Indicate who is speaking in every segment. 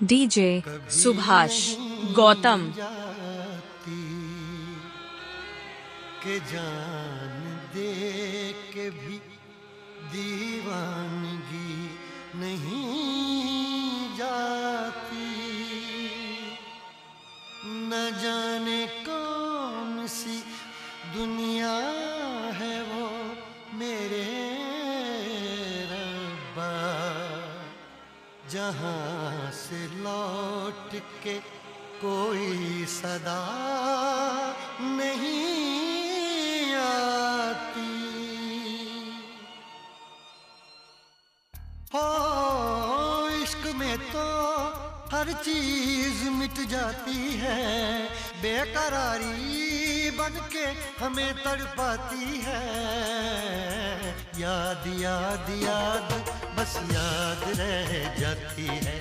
Speaker 1: DJ Subhash Gautam
Speaker 2: के जान दे के भी दीवानगी नहीं जाती। न जाने कौन सी दुनिया है वो मेरे रब्बा, जहाँ से लौट के कोई सदा नहीं आती। हो इश्क में तो हर चीज मिट जाती है, बेकरारी बन के हमें तड़पाती है। याद याद याद बस याद रह जाती है,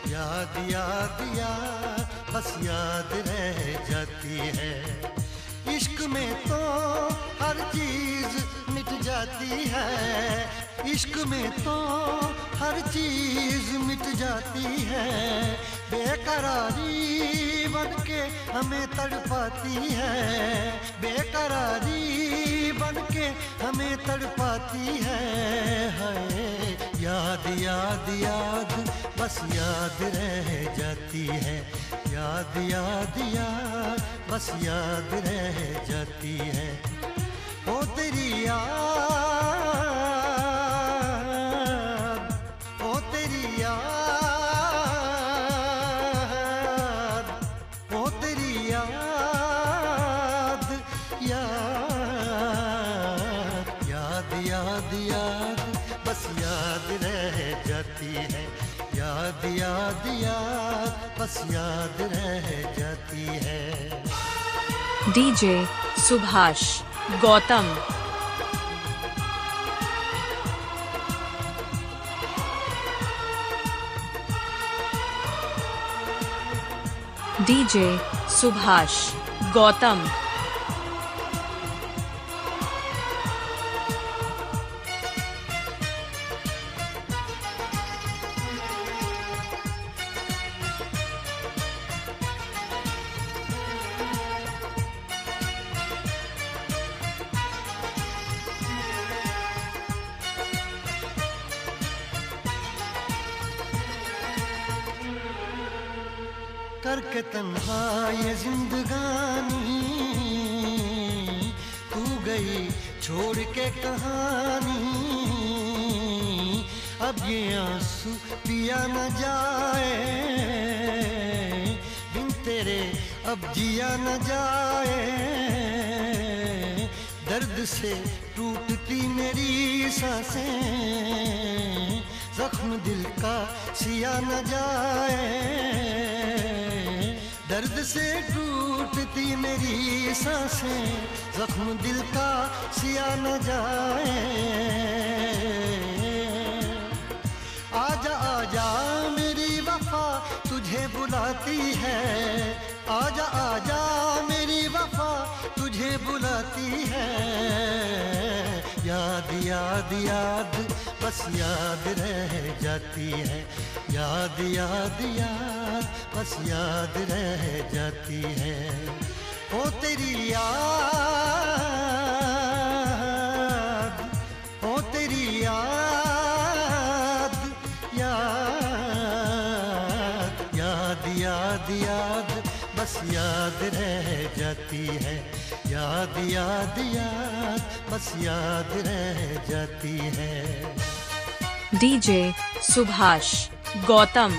Speaker 2: याद याद याद बस याद रह जाती है। इश्क में तो हर चीज मिट जाती है, इश्क में तो हर चीज मिट जाती है। बेकरारी बन के हमें तड़पाती है, बेकरारी बन के हमें तड़पाती है। हाय याद याद याद बस याद रह जाती है, याद याद याद बस याद रह जाती है। ओ तेरी याद, ओ तेरी याद, ओ तेरी याद, याद याद याद याद बस याद रह जाती है, याद याद याद बस याद रह जाती है।
Speaker 1: डीजे सुभाष गौतम डीजे सुभाष गौतम
Speaker 2: करके तन्हा ये जिंदगानी, तू गई छोड़ के कहानी। अब ये आंसू पिया न जाए, बिन तेरे अब जिया न जाए। दर्द से टूटती मेरी सांसें, जख्म दिल का सिया न जाए। दर्द से टूटती मेरी सांसें, जख्म दिल का सिया न जाए। आजा आजा मेरी वफा तुझे बुलाती है, आजा आजा मेरी वफा तुझे बुलाती है। याद याद याद बस याद रह जाती है, याद याद याद बस याद रह जाती है। ओ तेरी याद, ओ तेरी याद, याद याद याद याद बस याद रह जाती है, याद याद याद बस याद रह जाती है।
Speaker 1: डीजे सुभाष गौतम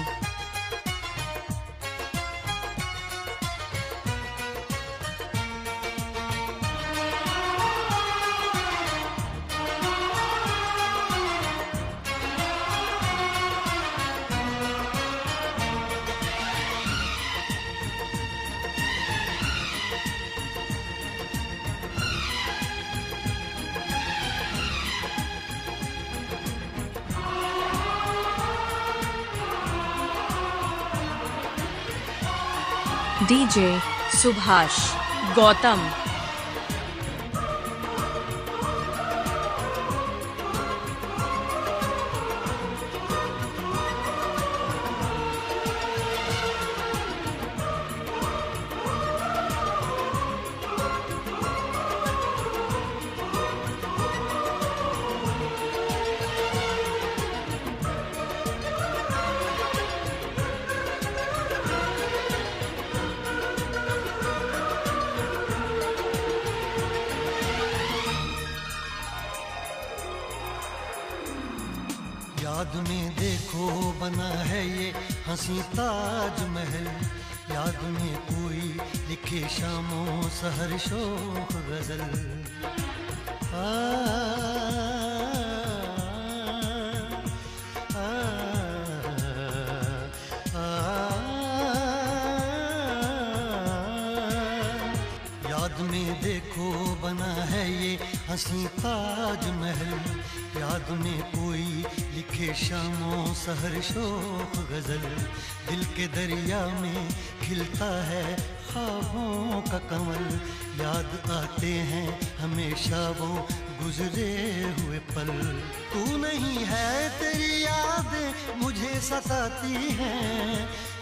Speaker 1: डीजे सुभाष गौतम
Speaker 2: बना है ये हंसी ताजमहल, याद में कोई लिखे शामों सहर शोख गजल। आ, आ, आ, याद में देखो बना है ये हंसी ताजमहल, याद में कोई लिखे शामों सहर शोक गजल। दिल के दरिया में खिलता है ख्वाबों का कमल, याद आते हैं हमेशा वो गुजरे हुए पल। तू नहीं है तेरी यादें मुझे सताती हैं,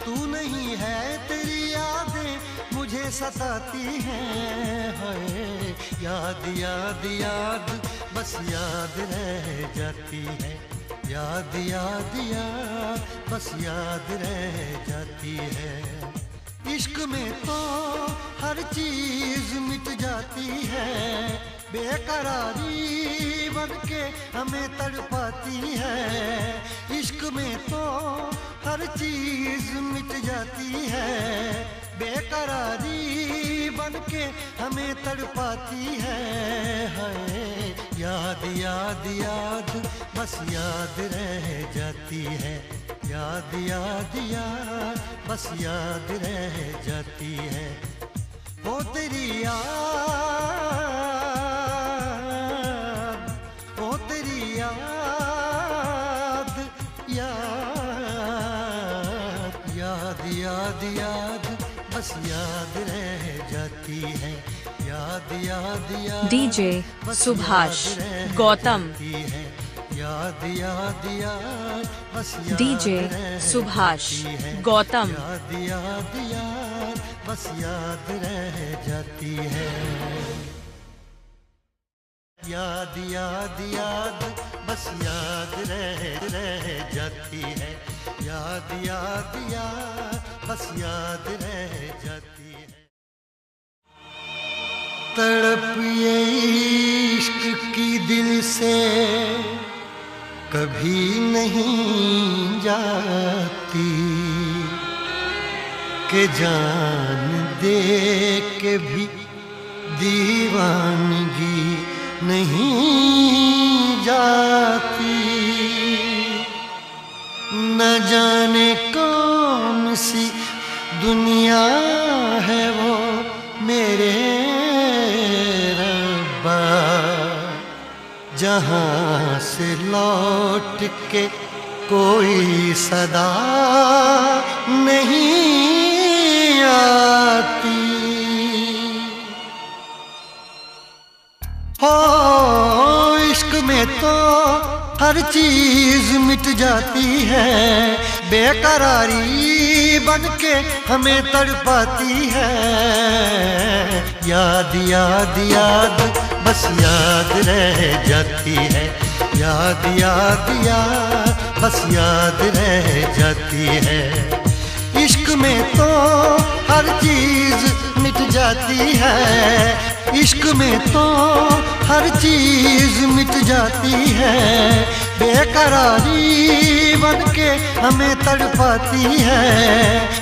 Speaker 2: तू नहीं है तेरी यादें मुझे सताती हैं। हाय याद याद याद बस याद रह जाती है, याद याद याद बस याद रह जाती है। इश्क में तो हर चीज मिट जाती है, बेकरारी बनके हमें तड़पाती है। इश्क में तो हर चीज मिट जाती है, बेकरारी बनके हमें तड़पाती है। हाय याद याद याद बस याद रह जाती है, याद याद याद बस याद रह जाती है। ओ तेरी याद, ओ तेरी याद, याद याद याद याद बस याद रह जाती है, याद याद याद
Speaker 1: डीजे सुभाष गौतम,
Speaker 2: याद याद याद बस याद
Speaker 1: डीजे सुभाष गौतम,
Speaker 2: याद याद याद बस याद रह जाती है। याद याद याद बस याद रह जाती है, याद याद याद बस याद रह जाती है। तड़प ये इश्क की दिल से कभी नहीं जाती, के जान दे के भी दीवानगी नहीं जाती। न जाने कौन सी दुनिया है वो मेरे रब्बा, जहाँ से लौट के कोई सदा नहीं आती। हो इश्क में तो हर चीज मिट जाती है, बेकरारी बनके हमें तड़पाती है। याद याद याद बस याद रह जाती है, याद याद याद बस याद रह जाती है। इश्क में तो हर चीज मिट जाती है, इश्क में तो हर चीज मिट जाती है, बेकरारी बनके हमें तड़पाती है,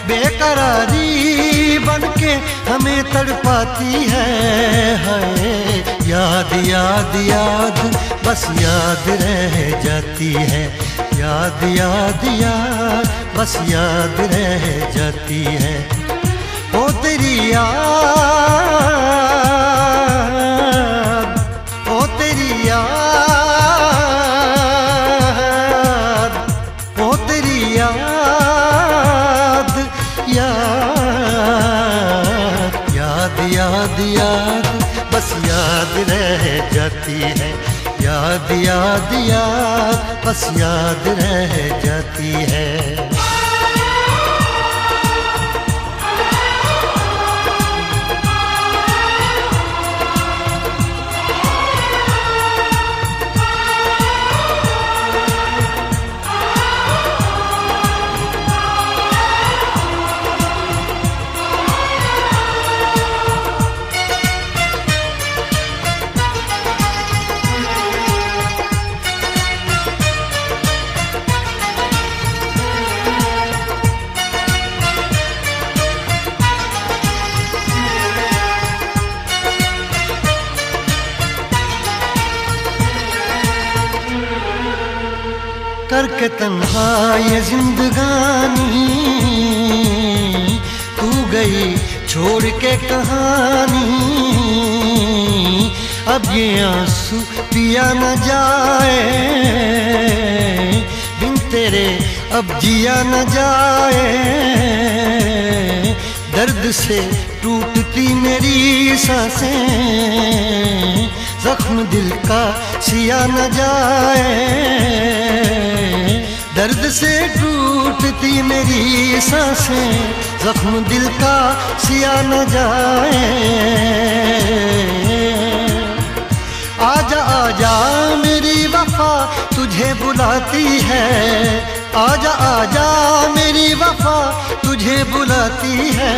Speaker 2: बेकरारी बनके हमें तड़पाती है। हाय याद याद याद बस याद रह जाती है, याद याद याद बस याद रह जाती है। ओ तेरी याद, ओ तेरी याद, ओ तेरी याद, याद याद याद याद बस याद रह जाती है, याद याद याद बस याद रह जाती है। करके तन्हा ये जिंदगानी, तू गई छोड़ के कहानी। अब ये आंसू पिया न जाए, बिन तेरे अब जिया न जाए। दर्द से टूटती मेरी सांसें, जख्म दिल का सिया न जाए। दर्द से टूटती मेरी सांसें, जख्म दिल का सिया न जाए। आजा आजा मेरी वफा तुझे बुलाती है, आजा आजा मेरी वफा तुझे बुलाती है।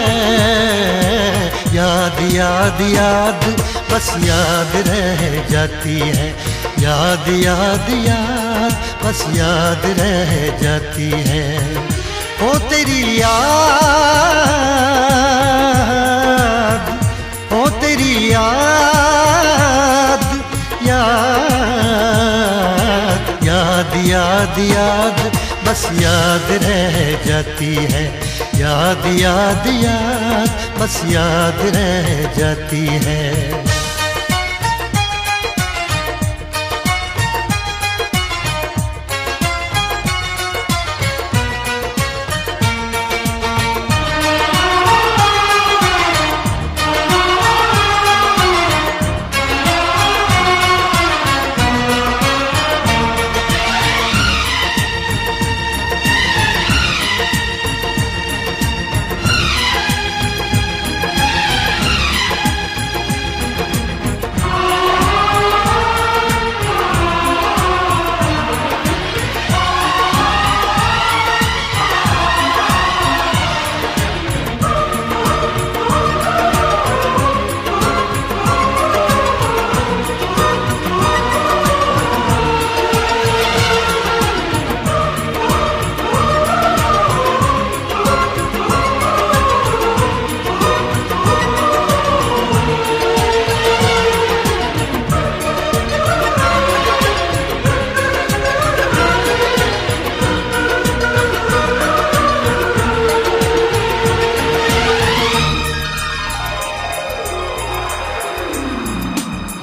Speaker 2: याद याद याद बस याद रह जाती है, याद याद याद बस याद रह जाती है। ओ तेरी याद, ओ तेरी याद, याद याद याद याद बस याद रह जाती है, याद याद याद बस याद रह जाती है।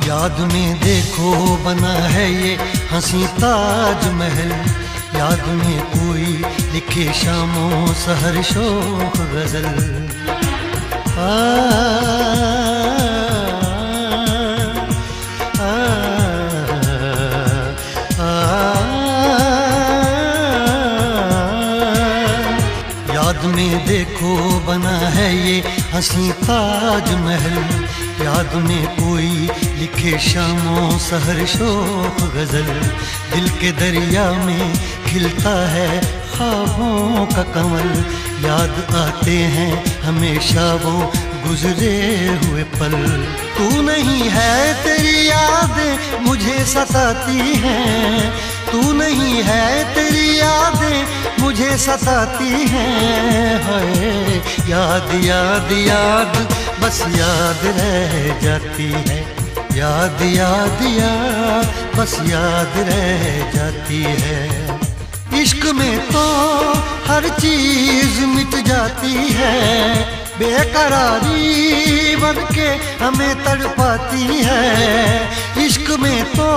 Speaker 2: याद में देखो बना है ये हंसी ताजमहल, याद में कोई लिखे शामों सहर शोक गजल। याद में देखो बना है ये हंसी ताजमहल, याद में कोई लिखे शामों सहर शोक गजल। दिल के दरिया में खिलता है ख्वाबों का कमल, याद आते हैं हमेशा वो गुजरे हुए पल। तू नहीं है तेरी यादें मुझे सताती हैं, तू नहीं है तेरी यादें मुझे सताती हैं। हाय याद याद याद बस याद रह जाती है, याद याद याद बस याद रह जाती है। इश्क में तो हर चीज मिट जाती है, बेकरारी बनके हमें तड़पाती है। इश्क में तो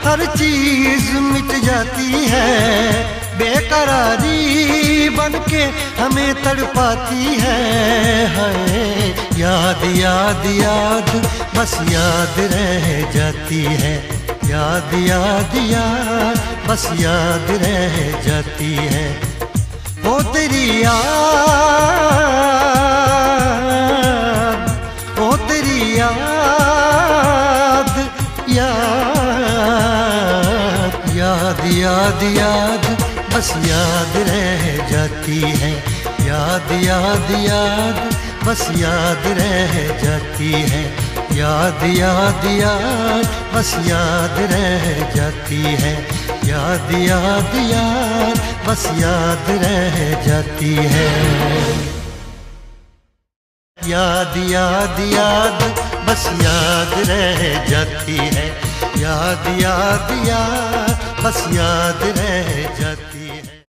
Speaker 2: हर चीज मिट जाती है, बेकरारी बनके हमें तड़पाती है। हाय याद याद याद बस याद रह जाती है, याद याद याद बस याद रह जाती है। ओ तेरी याद, ओ तेरी याद, याद याद याद याद बस याद रह जाती है, याद याद याद बस याद रह जाती है। याद याद याद बस याद रह जाती है, याद याद याद बस याद रह जाती है। याद याद याद बस याद रह जाती है, याद याद याद बस याद रह जाती